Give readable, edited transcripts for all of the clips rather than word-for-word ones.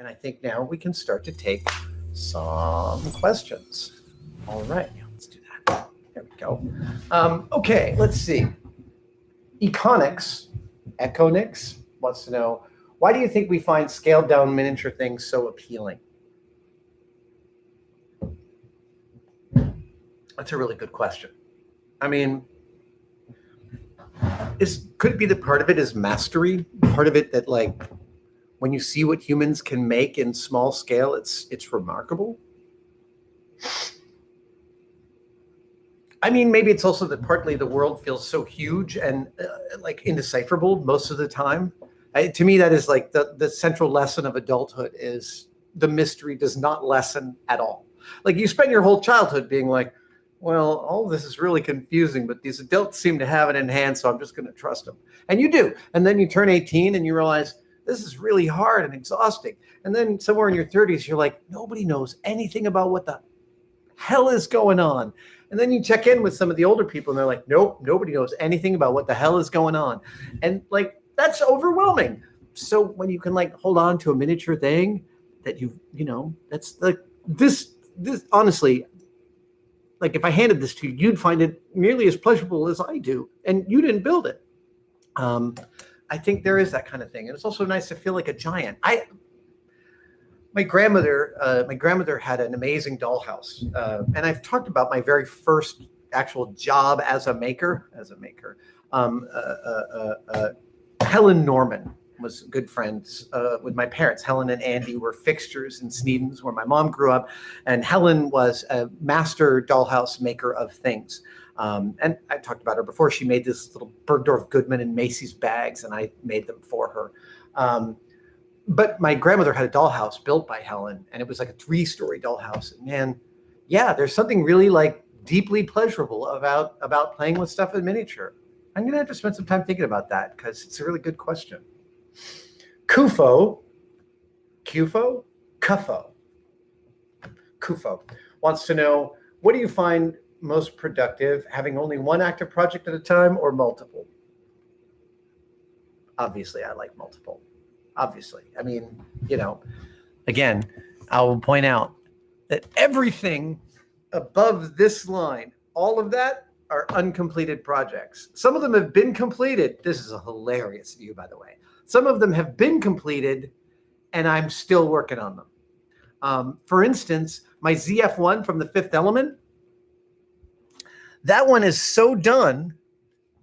And I think now we can start to take some questions. All right, let's do that. There we go. Okay, let's see. Econix wants to know, why do you think we find scaled down miniature things so appealing? That's a really good question. I mean, could it be that part of it is mastery? Part of it that, like, when you see what humans can make in small scale, it's remarkable. I mean, maybe it's also that partly the world feels so huge and like indecipherable most of the time. To me, that is like the central lesson of adulthood is the mystery does not lessen at all. Like, you spend your whole childhood being like, well, all this is really confusing, but these adults seem to have it in hand, so I'm just going to trust them. And you do. And then you turn 18 and you realize this is really hard and exhausting. And then somewhere in your 30s, you're like, nobody knows anything about what the hell is going on. And then you check in with some of the older people and they're like, nope, nobody knows anything about what the hell is going on. And like, that's overwhelming. So when you can like hold on to a miniature thing that you know, that's like this honestly, like if I handed this to you, you'd find it nearly as pleasurable as I do. And you didn't build it. I think there is that kind of thing. And it's also nice to feel like a giant. My grandmother had an amazing dollhouse. And I've talked about my very first actual job as a maker. Helen Norman was good friends with my parents. Helen and Andy were fixtures in Sneedon's, where my mom grew up. And Helen was a master dollhouse maker of things. And I talked about her before. She made this little Bergdorf Goodman and Macy's bags, and I made them for her. But my grandmother had a dollhouse built by Helen, and it was like a 3-story dollhouse. And man, yeah, there's something really like deeply pleasurable about playing with stuff in miniature. I'm going to have to spend some time thinking about that because it's a really good question. Kufo wants to know, what do you find most productive, having only one active project at a time or multiple? Obviously, I like multiple. Obviously. I mean, you know, again, I will point out that everything above this line, all of that are uncompleted projects. Some of them have been completed. This is a hilarious view, by the way. Some of them have been completed and I'm still working on them. For instance, my ZF1 from The Fifth Element, that one is so done.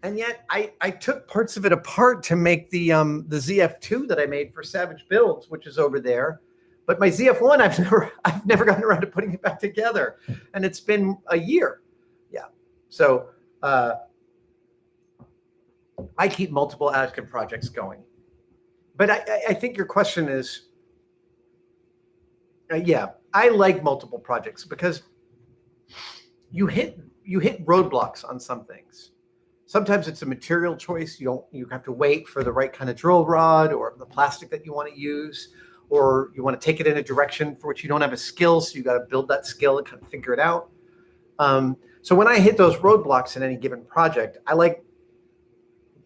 And yet I took parts of it apart to make the ZF2 that I made for Savage Builds, which is over there. But my ZF1, I've never gotten around to putting it back together. And it's been a year. Yeah. So I keep multiple active projects going. But I think your question is, yeah, I like multiple projects because you hit roadblocks on some things. Sometimes it's a material choice. You have to wait for the right kind of drill rod or the plastic that you want to use, or you want to take it in a direction for which you don't have a skill. So you got to build that skill and kind of figure it out. So when I hit those roadblocks in any given project, I like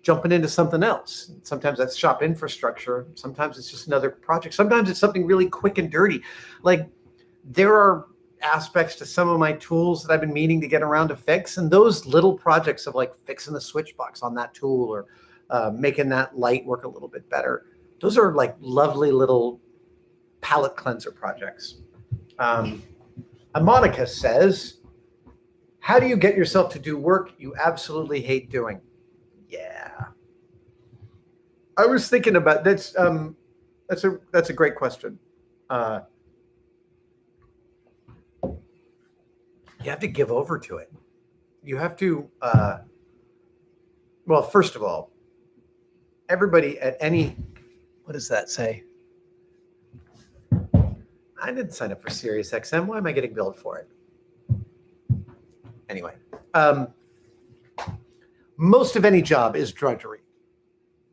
jumping into something else. Sometimes that's shop infrastructure. Sometimes it's just another project. Sometimes it's something really quick and dirty. Like there are aspects to some of my tools that I've been meaning to get around to fix. And those little projects of like fixing the switch box on that tool or making that light work a little bit better. Those are like lovely little palette cleanser projects. Monica says, how do you get yourself to do work you absolutely hate doing? Yeah. I was thinking about that's a great question. You have to give over to it. You have to, well, first of all, everybody at any, what does that say? I didn't sign up for SiriusXM. Why am I getting billed for it? Anyway, most of any job is drudgery.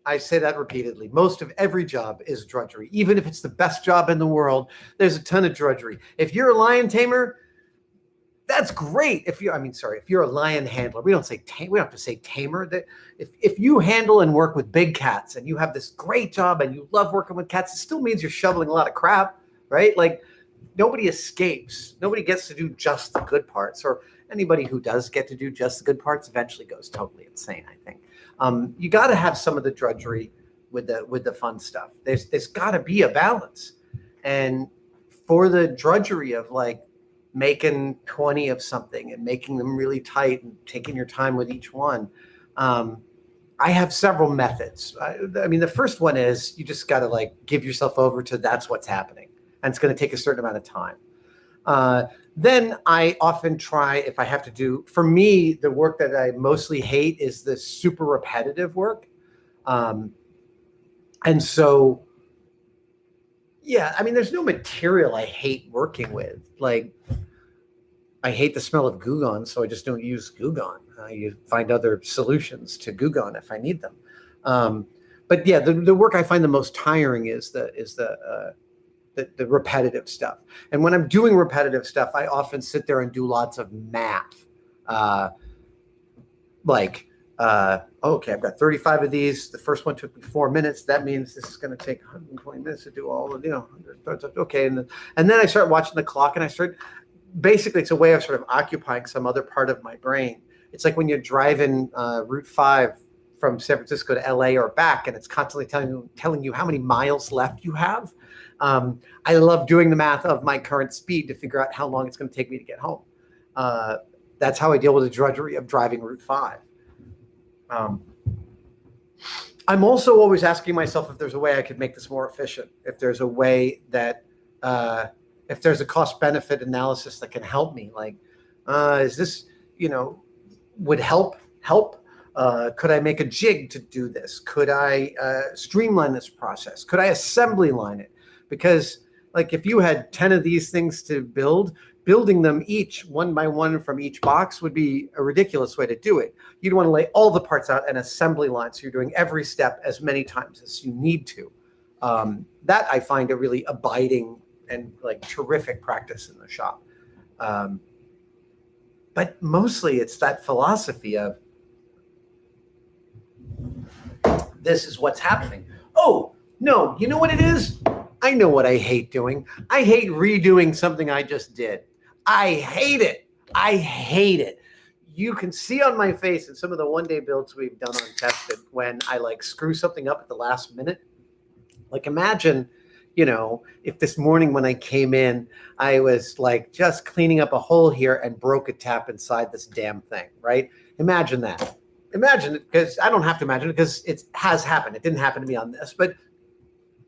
I say that repeatedly. Most of every job is drudgery. Even if it's the best job in the world, there's a ton of drudgery. If you're a lion tamer, that's great. If you're a lion handler, we don't have to say tamer. That if you handle and work with big cats and you have this great job and you love working with cats, it still means you're shoveling a lot of crap, right? Like nobody escapes. Nobody gets to do just the good parts, or anybody who does get to do just the good parts eventually goes totally insane, I think. You got to have some of the drudgery with the fun stuff. There's got to be a balance. And for the drudgery of like making 20 of something and making them really tight and taking your time with each one, I have several methods. I mean, the first one is you just got to like give yourself over to that's what's happening. And it's going to take a certain amount of time. Then I often try, if I have to do, for me, the work that I mostly hate is the super repetitive work. And so, yeah, I mean, there's no material I hate working with. Like, I hate the smell of Goo Gone, so I just don't use Goo Gone. You find other solutions to Goo Gone if I need them. But yeah, the work I find the most tiring is the repetitive stuff. And when I'm doing repetitive stuff, I often sit there and do lots of math. Okay, I've got 35 of these. The first one took me 4 minutes. That means this is going to take 120 minutes to do all of, okay. And then I start watching the clock and basically it's a way of sort of occupying some other part of my brain. It's like when you're driving Route 5 from San Francisco to LA or back, and it's constantly telling you how many miles left you have. I love doing the math of my current speed to figure out how long it's going to take me to get home. That's how I deal with the drudgery of driving Route 5. I'm also always asking myself if there's a way I could make this more efficient, if there's a way that, if there's a cost benefit analysis that can help me, like, is this, would help? Could I make a jig to do this? Could I streamline this process? Could I assembly line it? Because like if you had 10 of these things to building them each one by one from each box would be a ridiculous way to do it. You'd want to lay all the parts out and assembly line, so you're doing every step as many times as you need to. That I find a really abiding and like terrific practice in the shop. But mostly it's that philosophy of this is what's happening. Oh, no, you know what it is? I know what I hate doing. I hate redoing something I just did. I hate it. I hate it. You can see on my face in some of the one-day builds we've done on Tested when I like screw something up at the last minute. Like imagine, if this morning when I came in, I was like just cleaning up a hole here and broke a tap inside this damn thing, right? Imagine that. Imagine it, because I don't have to imagine it because it has happened. It didn't happen to me on this, but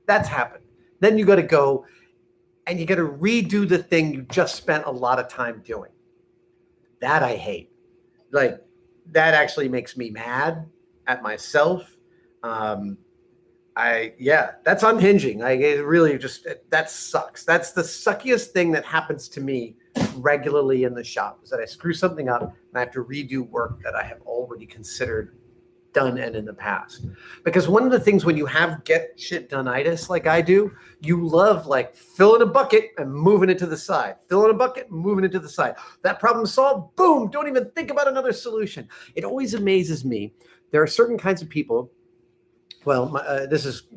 that's happened. Then you got to go and you got to redo the thing you just spent a lot of time doing. That I hate. Like that actually makes me mad at myself. That's unhinging. It really that sucks. That's the suckiest thing that happens to me regularly in the shop is that I screw something up and I have to redo work that I have already considered done and in the past. Because one of the things when you have get shit done-itis like I do, you love like filling a bucket and moving it to the side. Filling a bucket, moving it to the side. That problem solved, boom, don't even think about another solution. It always amazes me. There are certain kinds of people. Well, there's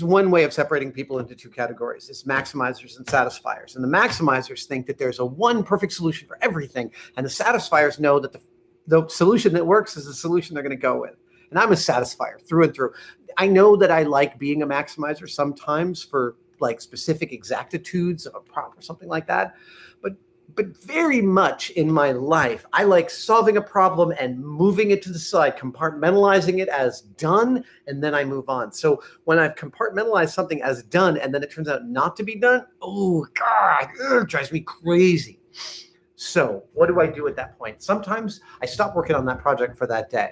one way of separating people into two categories. It's maximizers and satisfiers. And the maximizers think that there's a one perfect solution for everything. And the satisfiers know that the solution that works is the solution they're going to go with. And I'm a satisfier through and through. I know that I like being a maximizer sometimes for like specific exactitudes of a prop or something like that. But very much in my life, I like solving a problem and moving it to the side, compartmentalizing it as done, and then I move on. So when I've compartmentalized something as done and then it turns out not to be done, oh God, it drives me crazy. So what do I do at that point? Sometimes I stop working on that project for that day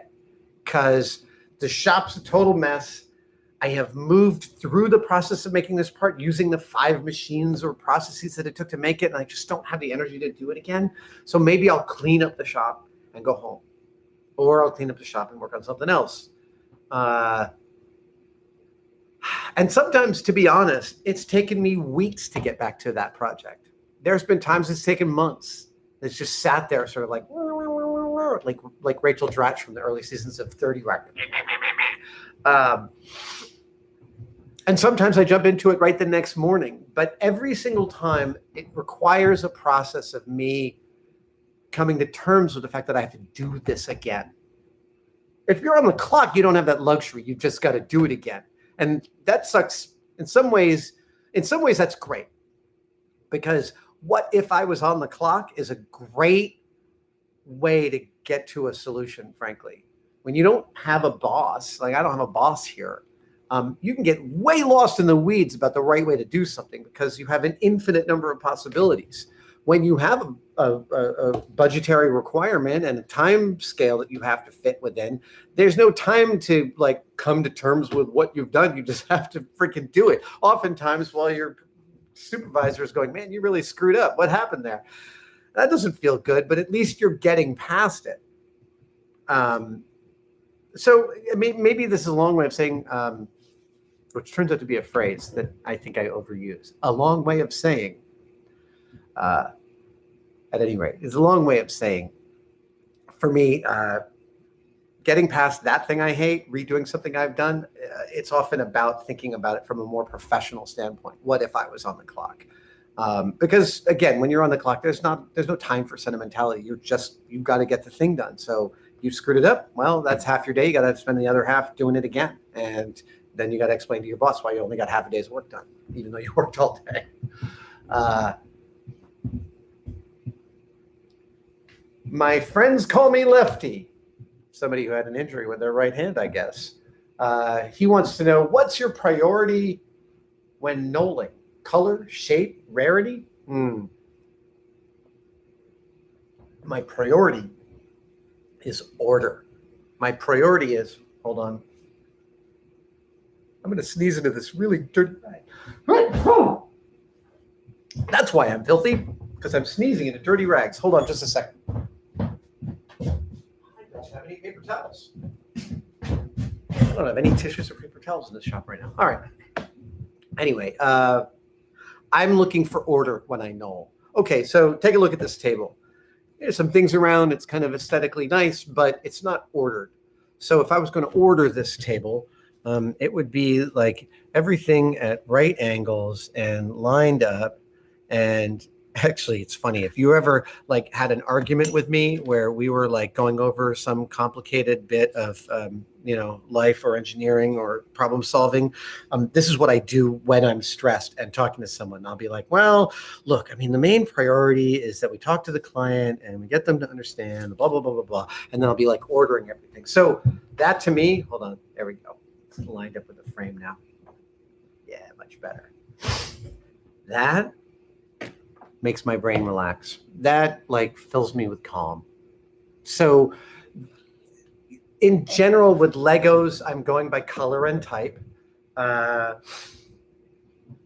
because the shop's a total mess. I have moved through the process of making this part using the 5 machines or processes that it took to make it, and I just don't have the energy to do it again. So maybe I'll clean up the shop and go home, or I'll clean up the shop and work on something else. And sometimes, to be honest, it's taken me weeks to get back to that project. There's been times it's taken months. It's just sat there sort of like Rachel Dratch from the early seasons of 30 Rock. And sometimes I jump into it right the next morning. But every single time, it requires a process of me coming to terms with the fact that I have to do this again. If you're on the clock, you don't have that luxury. You've just got to do it again. And that sucks. In some ways, that's great. Because what if I was on the clock is a great way to get to a solution, frankly. When you don't have a boss, like I don't have a boss here, you can get way lost in the weeds about the right way to do something because you have an infinite number of possibilities. When you have a budgetary requirement and a time scale that you have to fit within, there's no time to like come to terms with what you've done. You just have to freaking do it. Oftentimes while your supervisor is going, man, you really screwed up. What happened there? That doesn't feel good, but at least you're getting past it. So maybe this is a long way of saying, which turns out to be a phrase that I think I overuse. A long way of saying, at any rate, it's a long way of saying, for me, getting past that thing I hate, redoing something I've done, it's often about thinking about it from a more professional standpoint. What if I was on the clock? Because again, when you're on the clock, there's no time for sentimentality. You've got to get the thing done. So you screwed it up. Well, that's half your day. You got to spend the other half doing it again. And then you got to explain to your boss why you only got half a day's work done, even though you worked all day. My friends call me Lefty. Somebody who had an injury with their right hand, I guess. He wants to know, what's your priority when knolling? Color, shape, rarity? My priority is order. My priority is, hold on. I'm going to sneeze into this really dirty rag. That's why I'm filthy, because I'm sneezing into dirty rags. Hold on just a second. I don't have any paper towels. I don't have any tissues or paper towels in this shop right now. All right. Anyway, I'm looking for order when I knoll. Okay, so take a look at this table. There's some things around. It's kind of aesthetically nice, but it's not ordered. So if I was going to order this table, it would be like everything at right angles and lined up. And actually, it's funny. If you ever like had an argument with me where we were like going over some complicated bit of, life or engineering or problem solving, this is what I do when I'm stressed and talking to someone. I'll be like, well, look, I mean, the main priority is that we talk to the client and we get them to understand, blah, blah, blah, blah, blah. And then I'll be like ordering everything. So that to me, hold on, there we go. It's lined up with the frame now. Yeah, much better. That makes my brain relax. That like fills me with calm. So in general with Legos, I'm going by color and type. But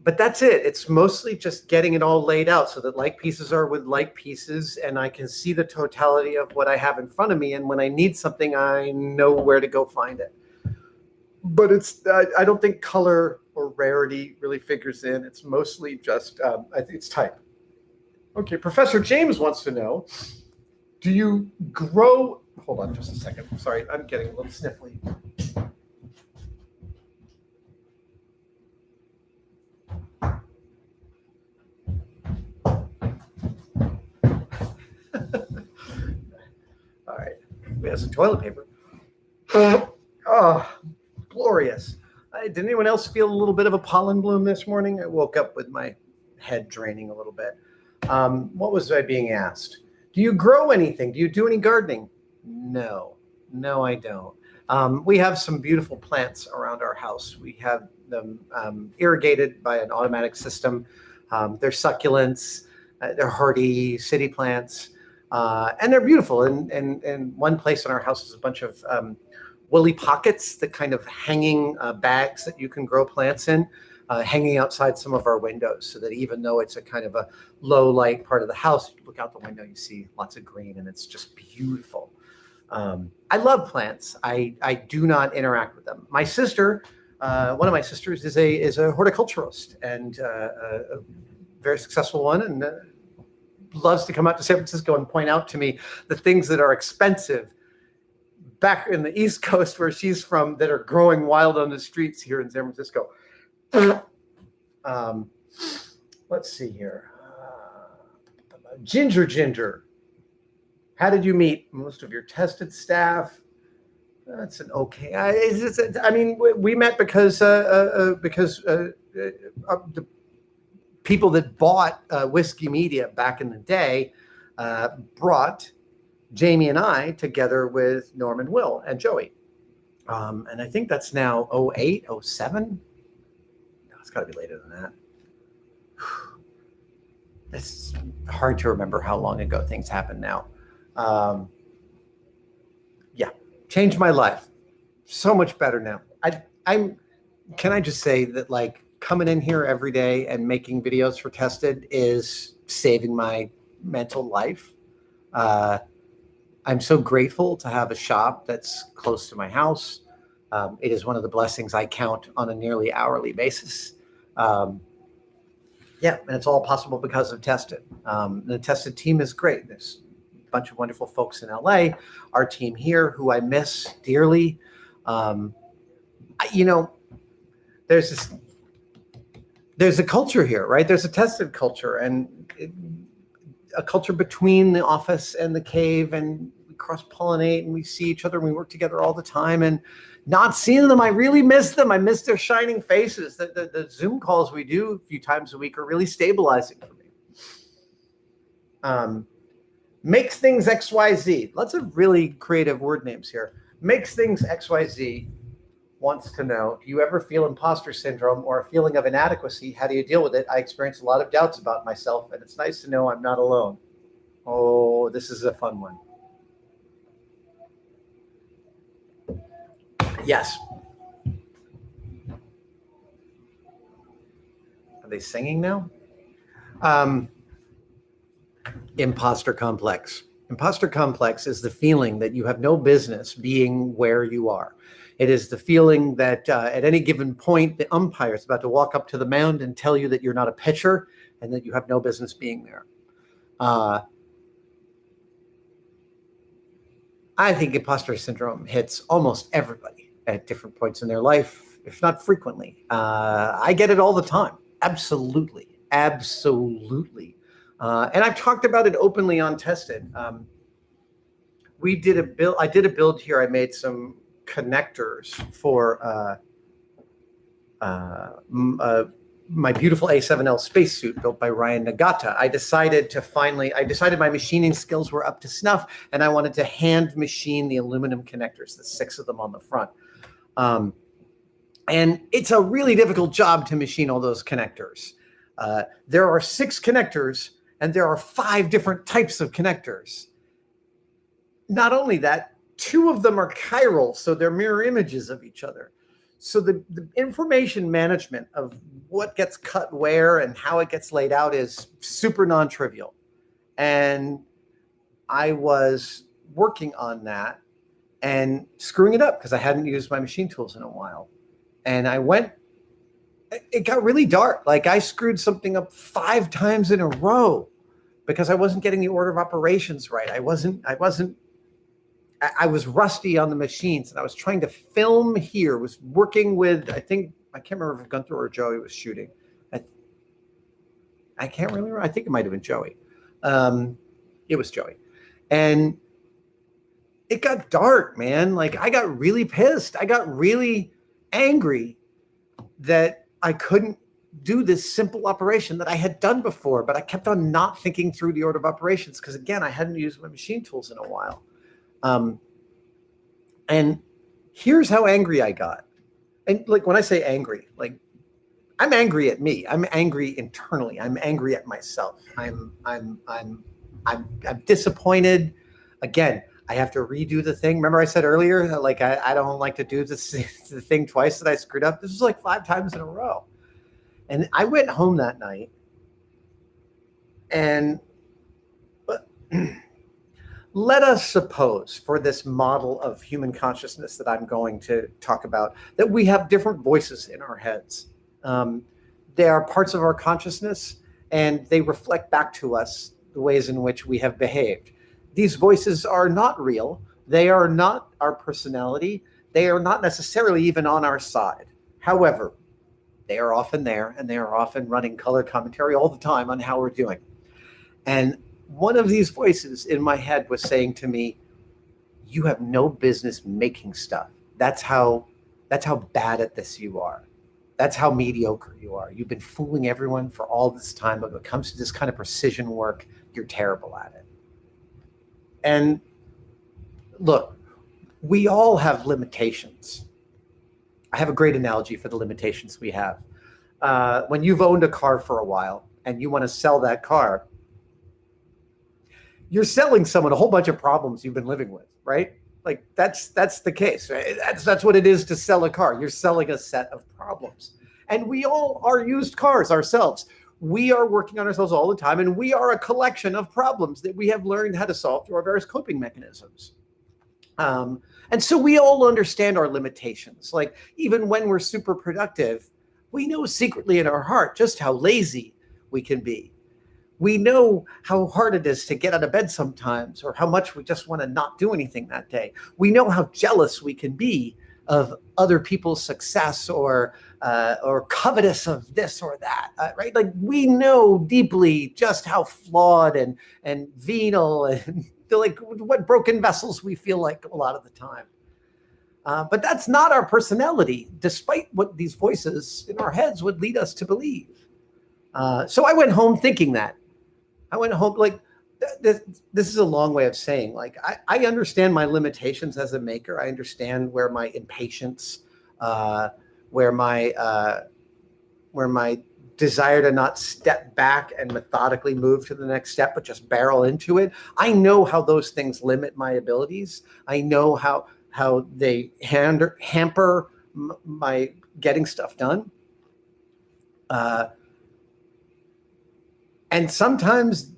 that's it. It's mostly just getting it all laid out so that like pieces are with like pieces and I can see the totality of what I have in front of me. And when I need something, I know where to go find it. But I don't think color or rarity really figures in. It's mostly just, I think it's type. Okay, Professor James wants to know, do you grow, hold on just a second. Sorry, I'm getting a little sniffly. All right, we have some toilet paper. Oh, glorious. Did anyone else feel a little bit of a pollen bloom this morning? I woke up with my head draining a little bit. What was I being asked? Do you grow anything? Do you do any gardening? No, I don't. We have some beautiful plants around our house. We have them irrigated by an automatic system. They're succulents. They're hardy city plants. And they're beautiful. And one place in our house is a bunch of woolly pockets, the kind of hanging bags that you can grow plants in, hanging outside some of our windows, so that even though it's a kind of a low light part of the house, you look out the window, you see lots of green, and it's just beautiful. I love plants. I do not interact with them. My sister, one of my sisters, is a horticulturist and a very successful one, and loves to come out to San Francisco and point out to me the things that are expensive back in the East Coast where she's from that are growing wild on the streets here in San Francisco. Let's see here. Ginger. How did you meet most of your tested staff? That's an okay. I mean, we met because the people that bought Whiskey Media back in the day brought Jamie and I together with Norman, Will, and Joey. And I think that's now 08, 07. No, it's got to be later than that. It's hard to remember how long ago things happened now. Yeah, changed my life. So much better now. Can I just say that, like, coming in here every day and making videos for Tested is saving my mental life. I'm so grateful to have a shop that's close to my house. It is one of the blessings I count on a nearly hourly basis. Yeah, and it's all possible because of Tested. The Tested team is great. There's a bunch of wonderful folks in LA. Our team here, who I miss dearly. There's a culture here, right? There's a Tested culture, and a culture between the office and the cave, and we cross-pollinate and we see each other and we work together all the time. And not seeing them, I really miss them. I miss their shining faces. The Zoom calls we do a few times a week are really stabilizing for me. Makes things XYZ. Lots of really creative word names here. Makes things XYZ wants to know, do you ever feel imposter syndrome or a feeling of inadequacy? How do you deal with it? I experience a lot of doubts about myself, and it's nice to know I'm not alone. Oh, this is a fun one. Yes. Are they singing now? Imposter complex. Imposter complex is the feeling that you have no business being where you are. It is the feeling that at any given point, the umpire is about to walk up to the mound and tell you that you're not a pitcher and that you have no business being there. I think imposter syndrome hits almost everybody at different points in their life, if not frequently. I get it all the time. Absolutely. Absolutely. And I've talked about it openly on Tested. I did a build here. I made some connectors for my beautiful A7L spacesuit built by Ryan Nagata. I decided my machining skills were up to snuff, and I wanted to hand machine the aluminum connectors, the 6 of them on the front. And it's a really difficult job to machine all those connectors. There are 6 connectors, and there are 5 different types of connectors. Not only that, 2 of them are chiral, so they're mirror images of each other. So the information management of what gets cut where and how it gets laid out is super non-trivial. And I was working on that and screwing it up because I hadn't used my machine tools in a while. And it got really dark. Like, I screwed something up 5 times in a row because I wasn't getting the order of operations right. I was rusty on the machines, and I was trying to film here, was working with, I can't remember if Gunther or Joey was shooting. I can't really remember. I think it might've been Joey. It was Joey. And it got dark, man. Like, I got really pissed. I got really angry that I couldn't do this simple operation that I had done before, but I kept on not thinking through the order of operations because, again, I hadn't used my machine tools in a while. And here's how angry I got. And, like, when I say angry, like, I'm angry at me. I'm angry internally. I'm angry at myself. I'm disappointed. Again, I have to redo the thing. Remember I said earlier that, like, I don't like to do the thing twice that I screwed up. This was like 5 times in a row. And I went home that night and let us suppose, for this model of human consciousness that I'm going to talk about, that we have different voices in our heads. They are parts of our consciousness, and they reflect back to us the ways in which we have behaved. These voices are not real. They are not our personality. They are not necessarily even on our side. However, they are often there, and they are often running color commentary all the time on how we're doing. And one of these voices in my head was saying to me, you have no business making stuff. That's how bad at this you are. That's how mediocre you are. You've been fooling everyone for all this time, but when it comes to this kind of precision work, you're terrible at it. And look, we all have limitations. I have a great analogy for the limitations we have. When you've owned a car for a while and you want to sell that car, you're selling someone a whole bunch of problems you've been living with, right? Like that's the case. Right? That's what it is to sell a car. You're selling a set of problems. And we all are used cars ourselves. We are working on ourselves all the time, and we are a collection of problems that we have learned how to solve through our various coping mechanisms. And so we all understand our limitations. Like even when we're super productive, we know secretly in our heart just how lazy we can be. We know how hard it is to get out of bed sometimes, or how much we just want to not do anything that day. We know how jealous we can be of other people's success, or covetous of this or that, right? Like we know deeply just how flawed and venal and feel like what broken vessels we feel like a lot of the time. But that's not our personality, despite what these voices in our heads would lead us to believe. So I went home thinking that. I went home like, this is a long way of saying, like, I understand my limitations as a maker. I understand where my impatience, where my desire to not step back and methodically move to the next step, but just barrel into it. I know how those things limit my abilities. I know how they hamper my getting stuff done. And sometimes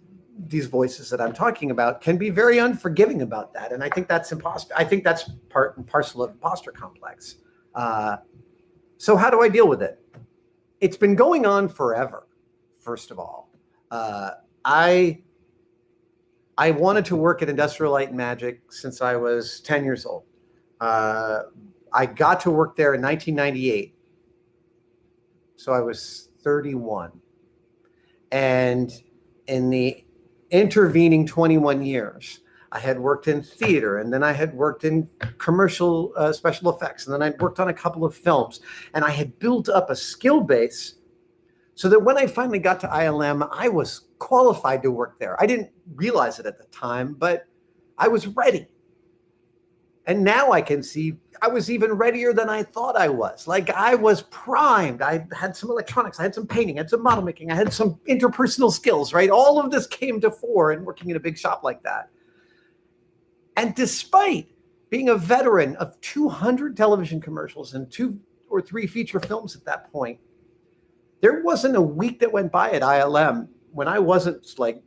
these voices that I'm talking about can be very unforgiving about that. And I think that's imposter. I think that's part and parcel of imposter complex. So how do I deal with it? It's been going on forever, first of all. I wanted to work at Industrial Light and Magic since I was 10 years old. I got to work there in 1998. So I was 31. And in the intervening 21 years, I had worked in theater, and then I had worked in commercial special effects, and then I'd worked on a couple of films, and I had built up a skill base so that when I finally got to ILM, I was qualified to work there. I didn't realize it at the time, but I was ready. And now I can see I was even readier than I thought I was. Like I was primed. I had some electronics. I had some painting. I had some model making. I had some interpersonal skills, right? All of this came to fore in working in a big shop like that. And despite being a veteran of 200 television commercials and 2 or 3 feature films at that point, there wasn't a week that went by at ILM when I wasn't like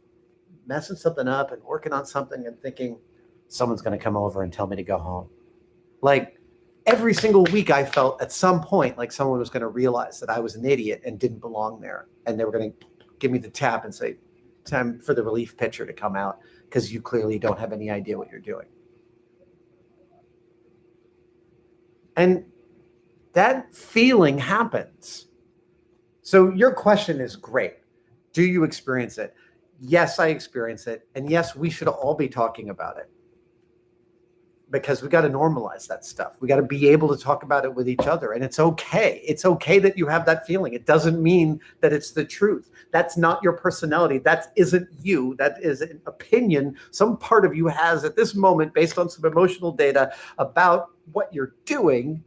messing something up and working on something and thinking, someone's going to come over and tell me to go home. Like every single week I felt at some point like someone was going to realize that I was an idiot and didn't belong there. And they were going to give me the tap and say, time for the relief pitcher to come out because you clearly don't have any idea what you're doing. And that feeling happens. So your question is great. Do you experience it? Yes, I experience it. And yes, we should all be talking about it. Because we got to normalize that stuff. We got to be able to talk about it with each other. And it's okay. It's okay that you have that feeling. It doesn't mean that it's the truth. That's not your personality. That isn't you. That is an opinion some part of you has at this moment based on some emotional data about what you're doing.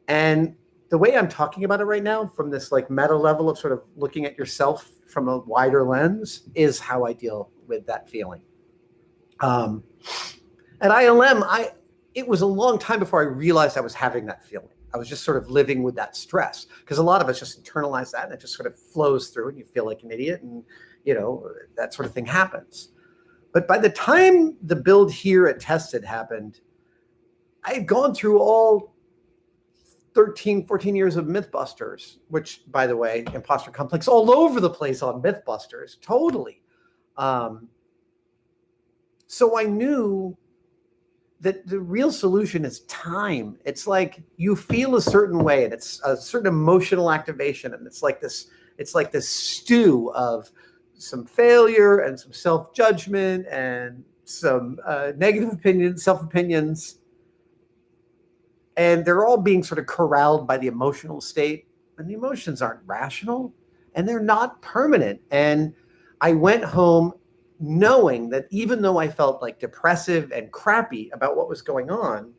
And the way I'm talking about it right now, from this like meta level of sort of looking at yourself from a wider lens, is how I deal with that feeling. At ILM, it was a long time before I realized I was having that feeling. I was just sort of living with that stress because a lot of us just internalize that and it just sort of flows through and you feel like an idiot and, you know, that sort of thing happens. But by the time the build here at Tested happened, I had gone through all 13, 14 years of MythBusters, which, by the way, imposter complex all over the place on MythBusters, totally. So I knew that the real solution is time. It's like you feel a certain way, and it's a certain emotional activation, and it's like this stew of some failure and some self-judgment and some negative opinions, self-opinions, and they're all being sort of corralled by the emotional state, and the emotions aren't rational and they're not permanent. And I went home knowing that even though I felt like depressive and crappy about what was going on,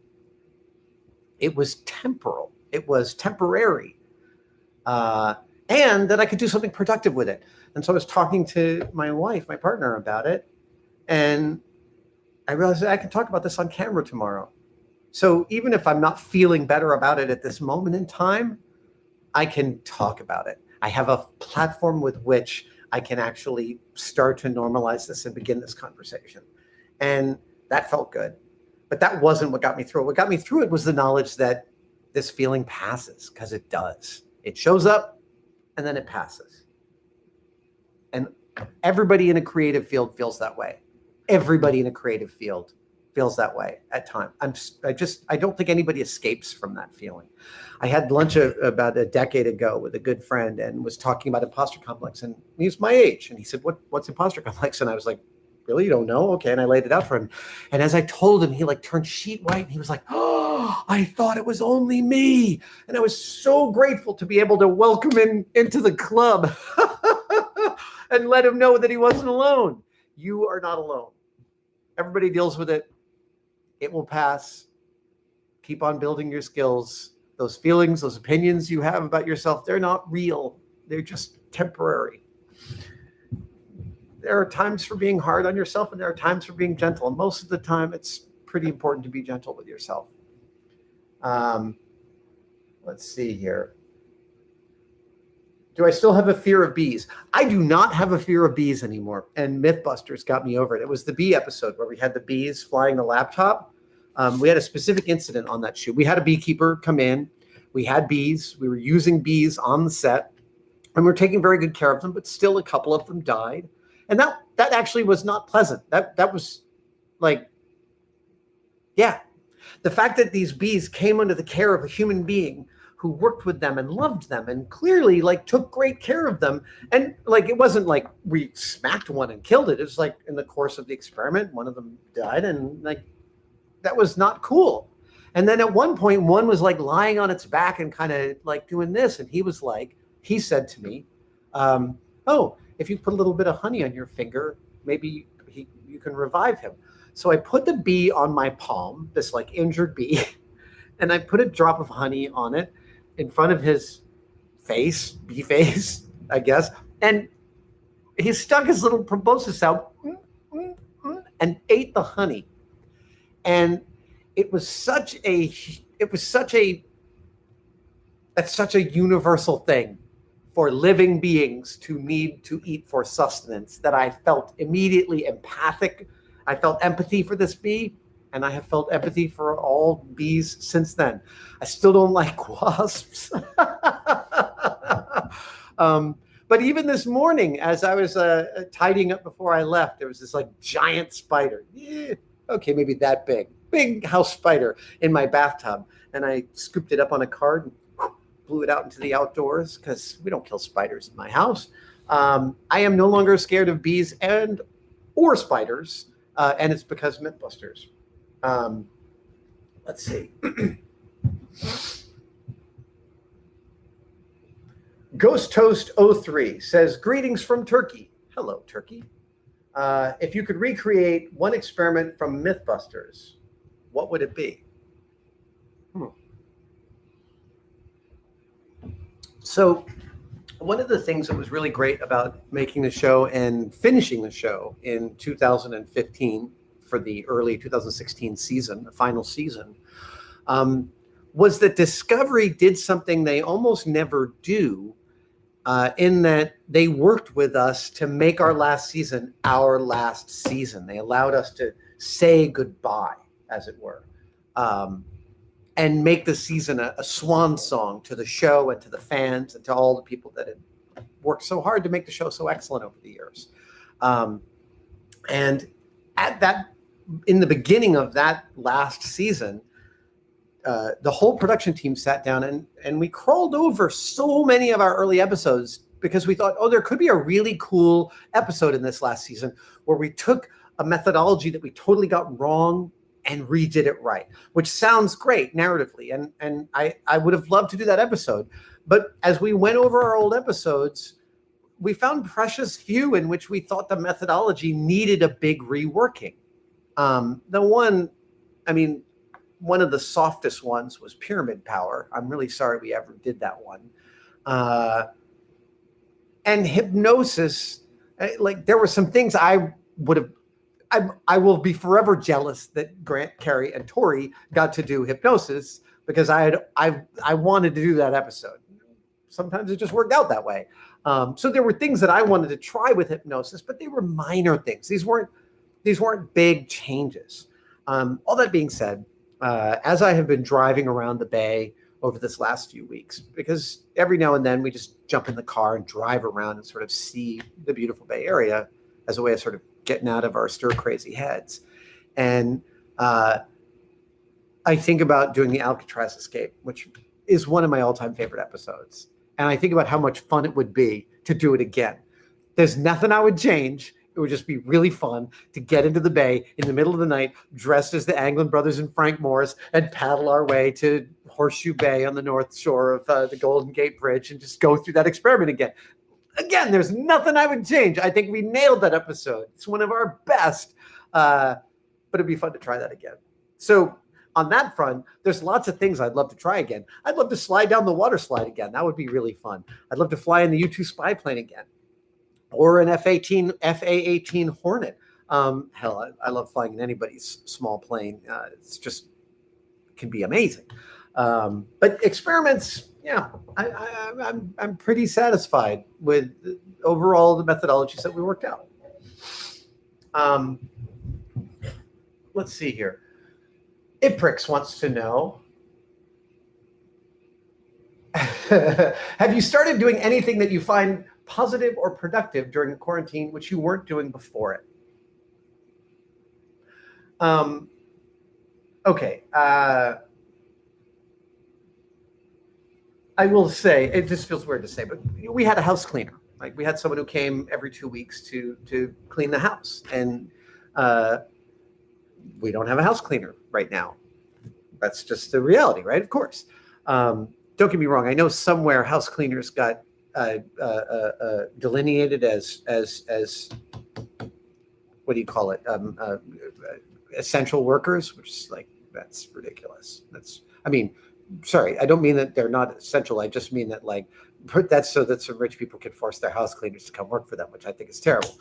it was temporal, it was temporary, and that I could do something productive with it. And so I was talking to my wife, my partner, about it, and I realized that I can talk about this on camera tomorrow. So even if I'm not feeling better about it at this moment in time, I can talk about it. I have a platform with which I can actually start to normalize this and begin this conversation. And that felt good. But that wasn't what got me through it. What got me through it was the knowledge that this feeling passes, because it does. It shows up and then it passes. And everybody in a creative field feels that way. Everybody in a creative field feels that way at times. I don't think anybody escapes from that feeling. I had lunch about a decade ago with a good friend and was talking about imposter complex, and he was my age, and he said, what's imposter complex? And I was like, really? You don't know? Okay. And I laid it out for him. And as I told him, he like turned sheet white, and he was like, oh, I thought it was only me. And I was so grateful to be able to welcome him into the club and let him know that he wasn't alone. You are not alone. Everybody deals with it. It will pass. Keep on building your skills. Those feelings, those opinions you have about yourself, they're not real. They're just temporary. There are times for being hard on yourself, and there are times for being gentle. And most of the time, it's pretty important to be gentle with yourself. Let's see here. Do I still have a fear of bees? I do not have a fear of bees anymore. And MythBusters got me over it. It was the bee episode where we had the bees flying the laptop. We had a specific incident on that shoot. We had a beekeeper come in. We had bees. We were using bees on the set. And we were taking very good care of them, but still a couple of them died. And that actually was not pleasant. That was like, yeah. The fact that these bees came under the care of a human being who worked with them and loved them and clearly like took great care of them. And like, it wasn't like we smacked one and killed it. It was like in the course of the experiment, one of them died, and like, that was not cool. And then at one point, one was like lying on its back and kind of like doing this. And he said to me, oh, if you put a little bit of honey on your finger, maybe you can revive him. So I put the bee on my palm, this like injured bee, and I put a drop of honey on it in front of his face, bee face, I guess. And he stuck his little proboscis out and ate the honey. And that's such a universal thing for living beings to need to eat for sustenance that I felt immediately empathic. I felt empathy for this bee, and I have felt empathy for all bees since then. I still don't like wasps. But even this morning, as I was tidying up before I left, there was this like giant spider. Yeah, okay, maybe that big house spider in my bathtub. And I scooped it up on a card and blew it out into the outdoors, because we don't kill spiders in my house. I am no longer scared of bees or spiders, and it's because MythBusters. Let's see. Ghost Toast 03 says, greetings from Turkey. Hello, Turkey. If you could recreate one experiment from MythBusters, what would it be? So one of the things that was really great about making the show and finishing the show in 2015 for the early 2016 season, the final season, was that Discovery did something they almost never do, in that they worked with us to make our last season our last season. They allowed us to say goodbye, as it were, and make the season a swan song to the show and to the fans and to all the people that had worked so hard to make the show so excellent over the years. And in the beginning of that last season, the whole production team sat down and we crawled over so many of our early episodes because we thought, there could be a really cool episode in this last season where we took a methodology that we totally got wrong and redid it right, which sounds great narratively. And I would have loved to do that episode. But as we went over our old episodes, we found precious few in which we thought the methodology needed a big reworking. One of the softest ones was pyramid power. I'm really sorry we ever did that one. And hypnosis, there were some things I will be forever jealous that Grant, Carrie, and Tori got to do hypnosis because I wanted to do that episode. Sometimes it just worked out that way. So there were things that I wanted to try with hypnosis, but they were minor things. These weren't big changes. All that being said, as I have been driving around the Bay over this last few weeks, because every now and then we just jump in the car and drive around and sort of see the beautiful Bay Area as a way of sort of getting out of our stir-crazy heads. And I think about doing the Alcatraz escape, which is one of my all-time favorite episodes. And I think about how much fun it would be to do it again. There's nothing I would change. It would just be really fun to get into the Bay in the middle of the night, dressed as the Anglin brothers and Frank Morris, and paddle our way to Horseshoe Bay on the north shore of the Golden Gate Bridge and just go through that experiment again. Again, there's nothing I would change. I think we nailed that episode. It's one of our best, but it'd be fun to try that again. So on that front, there's lots of things I'd love to try again. I'd love to slide down the water slide again. That would be really fun. I'd love to fly in the U-2 spy plane again, or an FA-18 Hornet. Hell, I love flying in anybody's small plane. It's just can be amazing. But experiments, yeah, I'm pretty satisfied with overall the methodologies that we worked out. Let's see here. Iprix wants to know, have you started doing anything that you find positive or productive during the quarantine, which you weren't doing before it? Okay. I will say, it just feels weird to say, but we had a house cleaner. Like, we had someone who came every 2 weeks to clean the house. And we don't have a house cleaner right now. That's just the reality, right? Of course. Don't get me wrong. I know somewhere house cleaners got delineated as what do you call it? Essential workers, which is like, that's ridiculous. Sorry, I don't mean that they're not essential. I just mean that, like, that's so that some rich people can force their house cleaners to come work for them, which I think is terrible.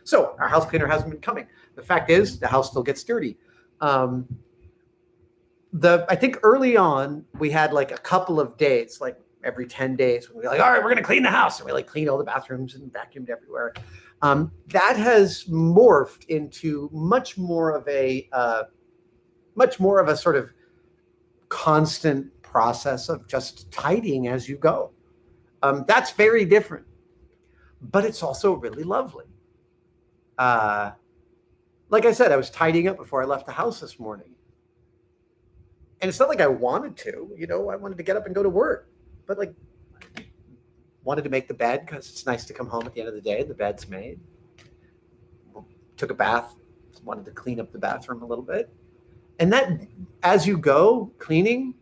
So our house cleaner hasn't been coming. The fact is, the house still gets dirty. I think early on we had like a couple of days, like every 10 days, when we were like, all right, we're going to clean the house, and we like cleaned all the bathrooms and vacuumed everywhere. That has morphed into much more of a sort of constant process of just tidying as you go. That's very different, but it's also really lovely. Like I said, I was tidying up before I left the house this morning. And it's not like I wanted to, I wanted to get up and go to work, but like wanted to make the bed because it's nice to come home at the end of the day. The bed's made. Took a bath, wanted to clean up the bathroom a little bit. And that, as you go, cleaning,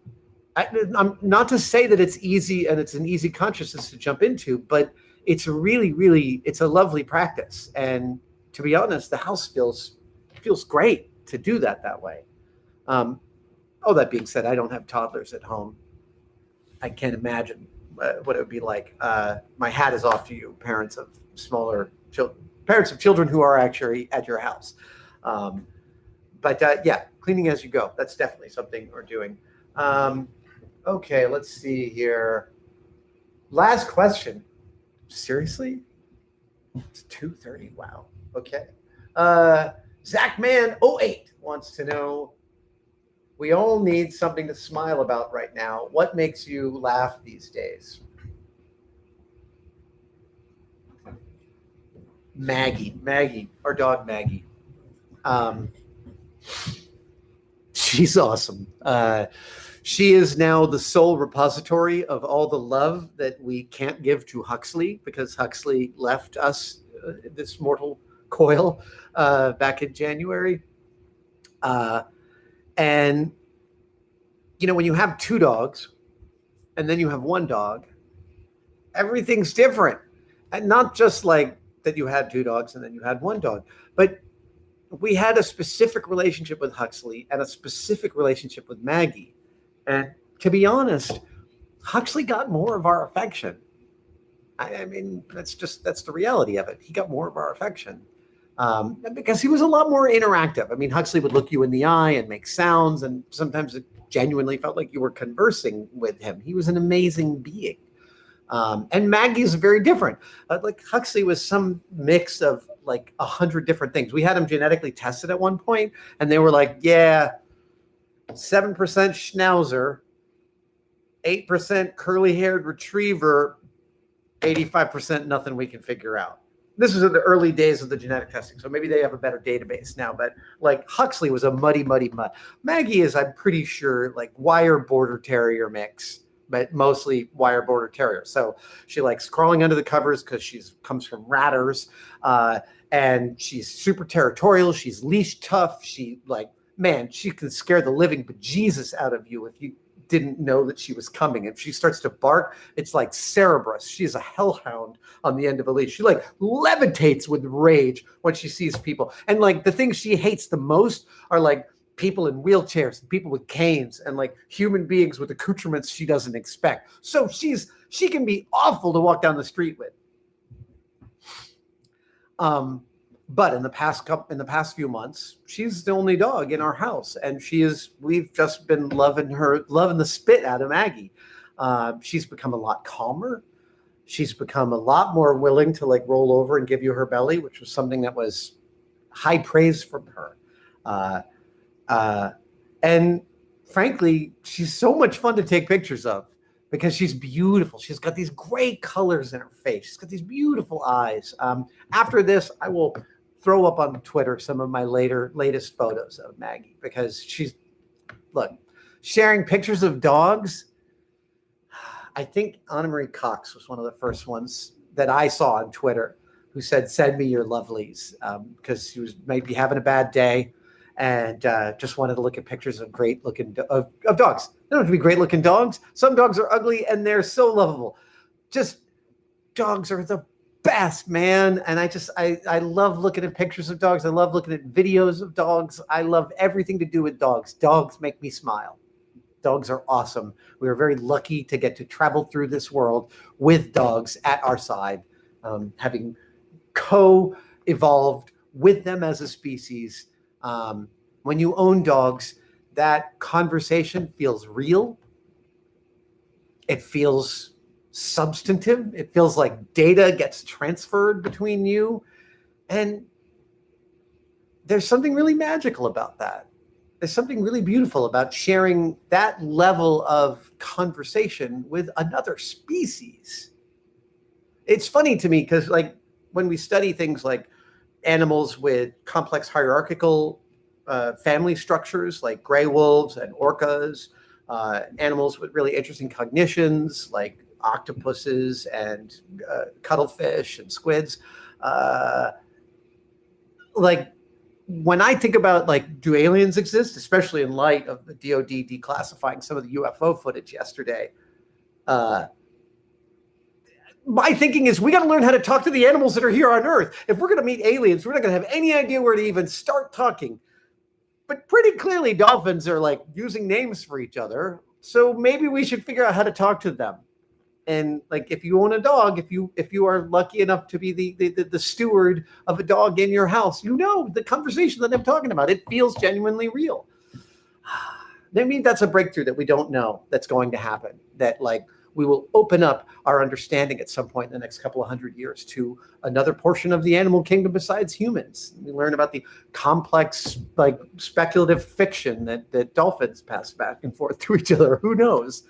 I'm not to say that it's easy and it's an easy consciousness to jump into, but it's really, really, it's a lovely practice. And to be honest, the house feels great to do that way. That being said, I don't have toddlers at home. I can't imagine what it would be like. My hat is off to you, parents of children who are actually at your house. But yeah, cleaning as you go. That's definitely something we're doing. Okay, let's see here. Last question. Seriously? It's 2:30. Wow. Okay. Zachman08 wants to know, we all need something to smile about right now. What makes you laugh these days? Maggie, our dog Maggie. She's awesome. She is now the sole repository of all the love that we can't give to Huxley because Huxley left us this mortal coil back in January. And, you know, when you have two dogs and then you have one dog, everything's different. And not just like that you had two dogs and then you had one dog, but we had a specific relationship with Huxley and a specific relationship with Maggie. And to be honest, Huxley got more of our affection. I mean, that's the reality of it. He got more of our affection because he was a lot more interactive. I mean, Huxley would look you in the eye and make sounds, and sometimes it genuinely felt like you were conversing with him. He was an amazing being. And Maggie's very different. Like Huxley was some mix of like 100 different things. We had him genetically tested at one point, and they were like, yeah, 7% Schnauzer, 8% curly-haired retriever, 85% nothing we can figure out. This was in the early days of the genetic testing, so maybe they have a better database now. But like Huxley was a muddy mud. Maggie is, I'm pretty sure, like wire border terrier mix, but mostly wire border terrier. So she likes crawling under the covers because she's comes from ratters, and she's super territorial. She's leash tough. She like, man, she can scare the living bejesus out of you if you didn't know that she was coming. If she starts to bark, it's like Cerberus. She's a hellhound on the end of a leash. She like levitates with rage when she sees people. And like the things she hates the most are like people in wheelchairs and people with canes and like human beings with accoutrements she doesn't expect. So she can be awful to walk down the street with. But in the past few months, she's the only dog in our house, and we've just been loving the spit out of Maggie. She's become a lot calmer. She's become a lot more willing to like roll over and give you her belly, which was something that was high praise from her. And frankly, she's so much fun to take pictures of because she's beautiful. She's got these great colors in her face. She's got these beautiful eyes. After this, I will throw up on Twitter some of my latest photos of Maggie because sharing pictures of dogs. I think Anna Marie Cox was one of the first ones that I saw on Twitter who said, send me your lovelies, because she was maybe having a bad day and just wanted to look at pictures of dogs. They don't have to be great looking dogs. Some dogs are ugly and they're so lovable. Just dogs are the best, man. And I love looking at pictures of dogs. I love looking at videos of dogs. I love everything to do with dogs. Dogs make me smile. Dogs are awesome. We are very lucky to get to travel through this world with dogs at our side, having co-evolved with them as a species. When you own dogs, that conversation feels real. It feels substantive. It feels like data gets transferred between you. And there's something really magical about that. There's something really beautiful about sharing that level of conversation with another species. It's funny to me because like when we study things like animals with complex hierarchical family structures like gray wolves and orcas, animals with really interesting cognitions like octopuses and cuttlefish and squids. Like when I think about like, do aliens exist, especially in light of the DoD declassifying some of the UFO footage yesterday, my thinking is we got to learn how to talk to the animals that are here on Earth. If we're going to meet aliens, we're not going to have any idea where to even start talking. But pretty clearly dolphins are like using names for each other. So maybe we should figure out how to talk to them. And like, if you own a dog, if you are lucky enough to be the steward of a dog in your house, you know the conversation that I'm talking about. It feels genuinely real. Maybe that's a breakthrough that we don't know that's going to happen. That like we will open up our understanding at some point in the next couple of 100 years to another portion of the animal kingdom besides humans. We learn about the complex, like speculative fiction that dolphins pass back and forth to each other. Who knows?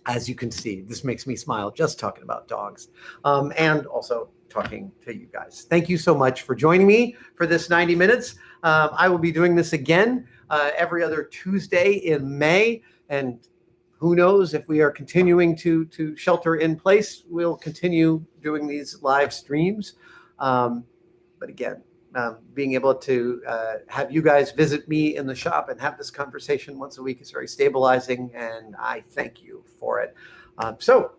As you can see, this makes me smile just talking about dogs, and also talking to you guys. Thank you so much for joining me for this 90 minutes. I will be doing this again every other Tuesday in May, and who knows if we are continuing to shelter in place, we'll continue doing these live streams. But again, being able to have you guys visit me in the shop and have this conversation once a week is very stabilizing, and I thank you for it. So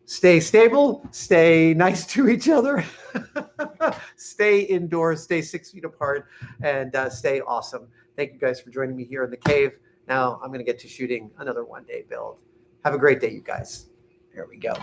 stay stable, stay nice to each other, stay indoors, stay 6 feet apart, and stay awesome. Thank you guys for joining me here in the cave. Now I'm going to get to shooting another one-day build. Have a great day, you guys. Here we go.